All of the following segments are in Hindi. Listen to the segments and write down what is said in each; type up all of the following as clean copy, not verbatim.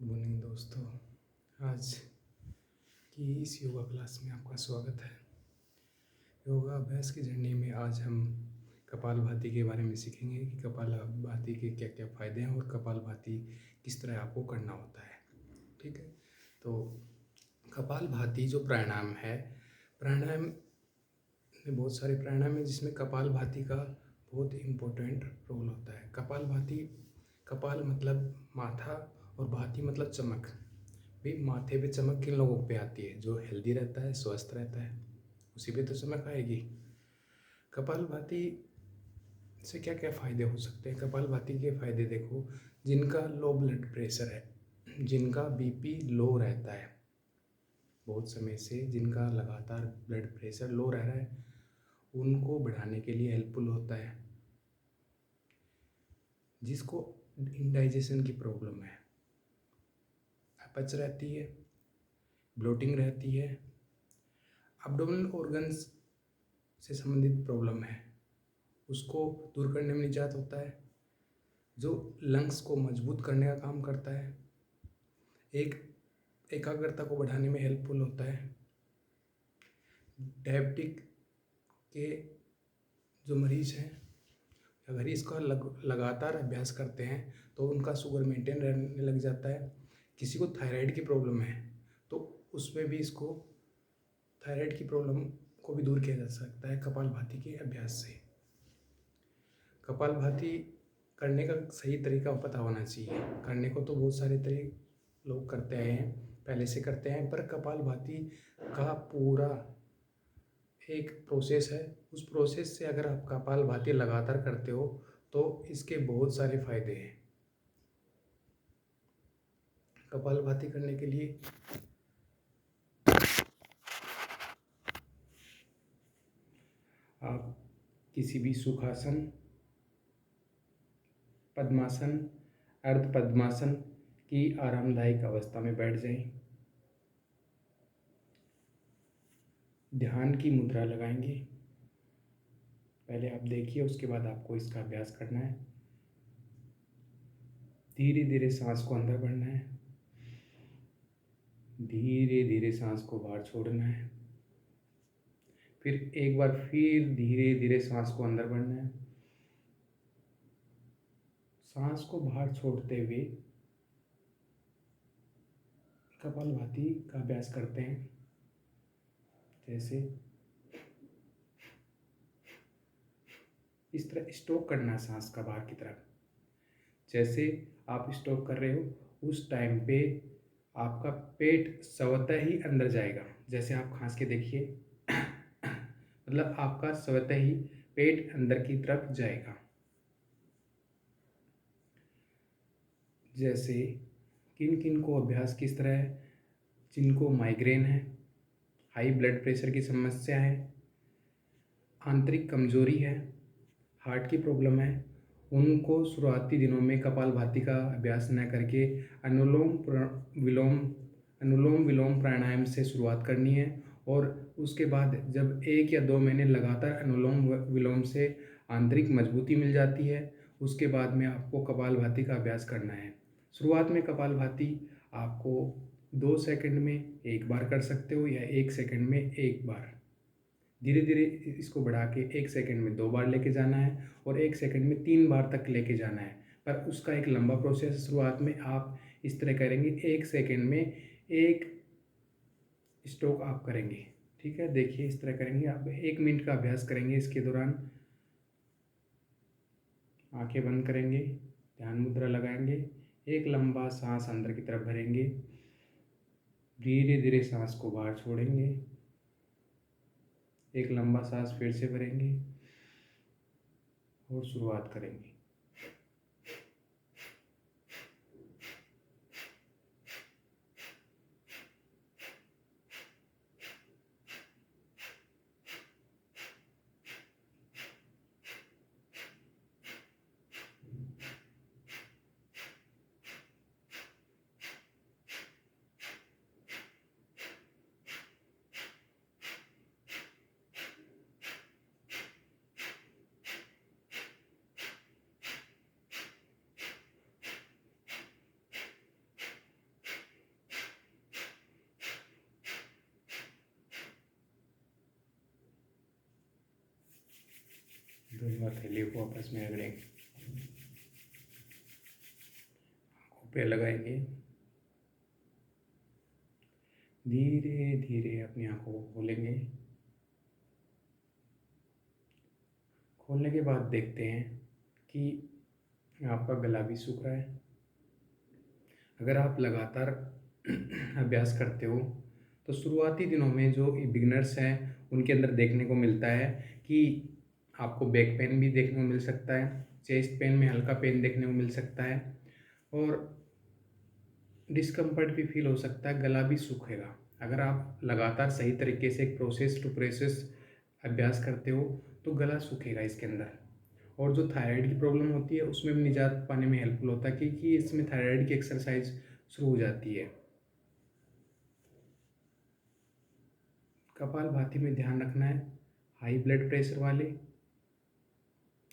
गुड मॉर्निंग दोस्तों। आज की इस योगा क्लास में आपका स्वागत है। योगा अभ्यास की जर्नी में आज हम कपालभाति के बारे में सीखेंगे कि कपालभाति के क्या क्या फ़ायदे हैं और कपालभाति किस तरह आपको करना होता है। ठीक है, तो कपालभाति जो प्राणायाम है, प्राणायाम में बहुत सारे प्राणायाम है जिसमें कपालभाति का बहुत इम्पोर्टेंट रोल होता है। कपालभाति, कपाल मतलब माथा और भाती मतलब चमक। भाई माथे पे चमक किन लोगों पे आती है? जो हेल्दी रहता है, स्वस्थ रहता है, उसी पे तो चमक आएगी। कपालभाति से क्या क्या फ़ायदे हो सकते हैं? कपालभाति के फ़ायदे देखो, जिनका लो ब्लड प्रेशर है, जिनका बीपी लो रहता है बहुत समय से, जिनका लगातार ब्लड प्रेशर लो रह रहा है, उनको बढ़ाने के लिए हेल्पफुल होता है। जिसको इंडाइजेशन की प्रॉब्लम है, अपच रहती है, ब्लोटिंग रहती है, एब्डोमिनल ऑर्गन्स से संबंधित प्रॉब्लम है, उसको दूर करने में निजात होता है। जो लंग्स को मजबूत करने का काम करता है, एक एकाग्रता को बढ़ाने में हेल्पफुल होता है। डायबिटिक के जो मरीज हैं, अगर इसका लगातार अभ्यास करते हैं तो उनका शुगर मेंटेन रहने लग जाता है। किसी को थायराइड की प्रॉब्लम है तो उसमें भी इसको, थायराइड की प्रॉब्लम को भी दूर किया जा सकता है कपालभाति के अभ्यास से। कपालभाति करने का सही तरीका पता होना चाहिए। करने को तो बहुत सारे तरीके लोग करते आए हैं, पहले से करते हैं, पर कपालभाति का पूरा एक प्रोसेस है। उस प्रोसेस से अगर आप कपालभाति लगातार करते हो तो इसके बहुत सारे फायदे हैं। कपालभाति करने के लिए आप किसी भी सुखासन, पद्मासन, अर्ध पद्मासन की आरामदायक अवस्था में बैठ जाएं। ध्यान की मुद्रा लगाएंगे। पहले आप देखिए, उसके बाद आपको इसका अभ्यास करना है। धीरे धीरे सांस को अंदर भरना है, धीरे धीरे सांस को बाहर छोड़ना है। फिर एक बार फिर धीरे धीरे सांस को अंदर भरना है। सांस को बाहर छोड़ते हुए कपालभाति का अभ्यास करते हैं। जैसे इस तरह स्ट्रोक करना है सांस का बाहर की तरफ। जैसे आप स्ट्रोक कर रहे हो उस टाइम पे आपका पेट स्वतः ही अंदर जाएगा। जैसे आप खांस के देखिए, मतलब आपका स्वतः ही पेट अंदर की तरफ जाएगा। जैसे किन किन को अभ्यास किस तरह है? जिनको माइग्रेन है, हाई ब्लड प्रेशर की समस्या है, आंतरिक कमजोरी है, हार्ट की प्रॉब्लम है, उनको शुरुआती दिनों में कपालभाति का अभ्यास न करके अनुलोम विलोम प्राणायाम से शुरुआत करनी है। और उसके बाद जब 1 या 2 महीने लगातार अनुलोम विलोम से आंतरिक मजबूती मिल जाती है, उसके बाद में आपको कपालभाति का अभ्यास करना है। शुरुआत में कपालभाति आपको 2 सेकंड में 1 बार कर सकते हो या 1 सेकंड में 1 बार। धीरे धीरे इसको बढ़ा के 1 सेकंड में 2 बार लेके जाना है और 1 सेकंड में 3 बार तक लेके जाना है। पर उसका एक लंबा प्रोसेस है। शुरुआत में आप इस तरह करेंगे, 1 सेकंड में 1 स्ट्रोक आप करेंगे। ठीक है, देखिए इस तरह करेंगे। आप 1 मिनट का अभ्यास करेंगे। इसके दौरान आंखें बंद करेंगे, ध्यान मुद्रा लगाएंगे, एक लंबा सांस अंदर की तरफ भरेंगे, धीरे धीरे सांस को बाहर छोड़ेंगे, एक लंबा सांस फिर से भरेंगे और शुरुआत करेंगे। दोनों हथेलियों को आपस में रगड़ेंगे, आँखों पे लगाएंगे। धीरे धीरे अपनी आँखों को खोलेंगे। खोलने के बाद देखते हैं कि आपका गला भी सूख रहा है। अगर आप लगातार अभ्यास करते हो तो शुरुआती दिनों में जो बिगिनर्स हैं उनके अंदर देखने को मिलता है कि आपको बैक पेन भी देखने को मिल सकता है, चेस्ट पेन में हल्का पेन देखने को मिल सकता है और डिस्कम्फर्ट भी फील हो सकता है, गला भी सूखेगा। अगर आप लगातार सही तरीके से एक प्रोसेस टू प्रोसेस अभ्यास करते हो तो गला सूखेगा इसके अंदर। और जो थायराइड की प्रॉब्लम होती है उसमें भी निजात पाने में हेल्पफुल होता है, क्योंकि इसमें थायराइड की एक्सरसाइज शुरू हो जाती है। कपालभाति में ध्यान रखना है हाई ब्लड प्रेशर वाले,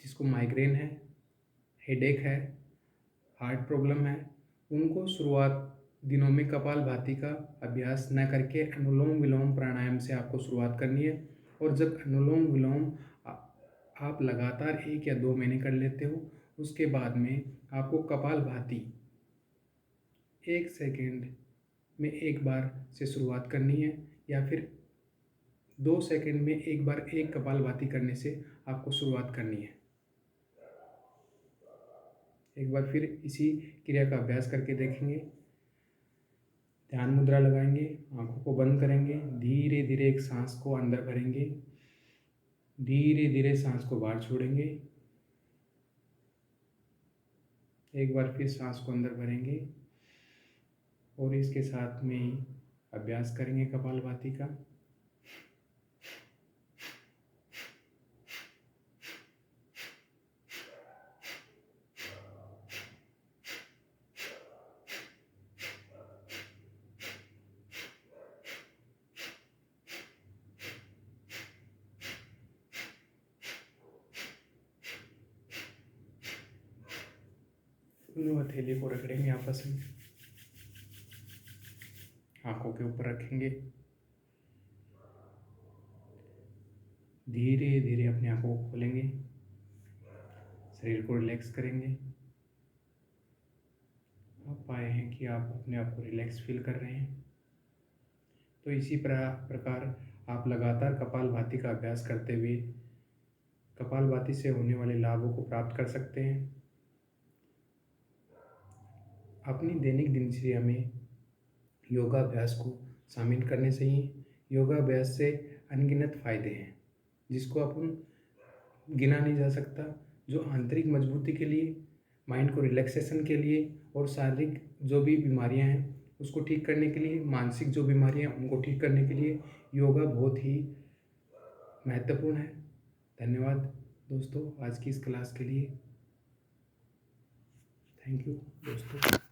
जिसको माइग्रेन है, हेडेक है, हार्ट प्रॉब्लम है, उनको शुरुआत दिनों में कपालभाति का अभ्यास न करके अनुलोम विलोम प्राणायाम से आपको शुरुआत करनी है। और जब अनुलोम विलोम आप लगातार 1 या 2 महीने कर लेते हो, उसके बाद में आपको कपालभाति 1 सेकेंड में एक बार से शुरुआत करनी है या फिर 2 सेकेंड में एक बार एक कपालभाति करने से आपको शुरुआत करनी है। एक बार फिर इसी क्रिया का अभ्यास करके देखेंगे। ध्यान मुद्रा लगाएंगे, आंखों को बंद करेंगे, धीरे धीरे एक सांस को अंदर भरेंगे, धीरे धीरे सांस को बाहर छोड़ेंगे। एक बार फिर सांस को अंदर भरेंगे और इसके साथ में ही अभ्यास करेंगे कपालभाति का। दोनों हथेली को रगड़ेंगे आपस में, आंखों के ऊपर रखेंगे, धीरे धीरे अपनी आंखों को खोलेंगे, शरीर को रिलैक्स करेंगे। आप पाए हैं कि आप अपने आप को रिलैक्स फील कर रहे हैं। तो इसी प्रकार आप लगातार कपालभाति का अभ्यास करते हुए कपालभाति से होने वाले लाभों को प्राप्त कर सकते हैं। अपनी दैनिक दिनचर्या में योगाभ्यास को शामिल करने से ही योगाभ्यास से अनगिनत फायदे हैं, जिसको अपन गिना नहीं जा सकता। जो आंतरिक मजबूती के लिए, माइंड को रिलैक्सेशन के लिए और शारीरिक जो भी बीमारियां हैं उसको ठीक करने के लिए, मानसिक जो बीमारियां हैं उनको ठीक करने के लिए योगा बहुत ही महत्वपूर्ण है। धन्यवाद दोस्तों आज की इस क्लास के लिए। थैंक यू दोस्तों।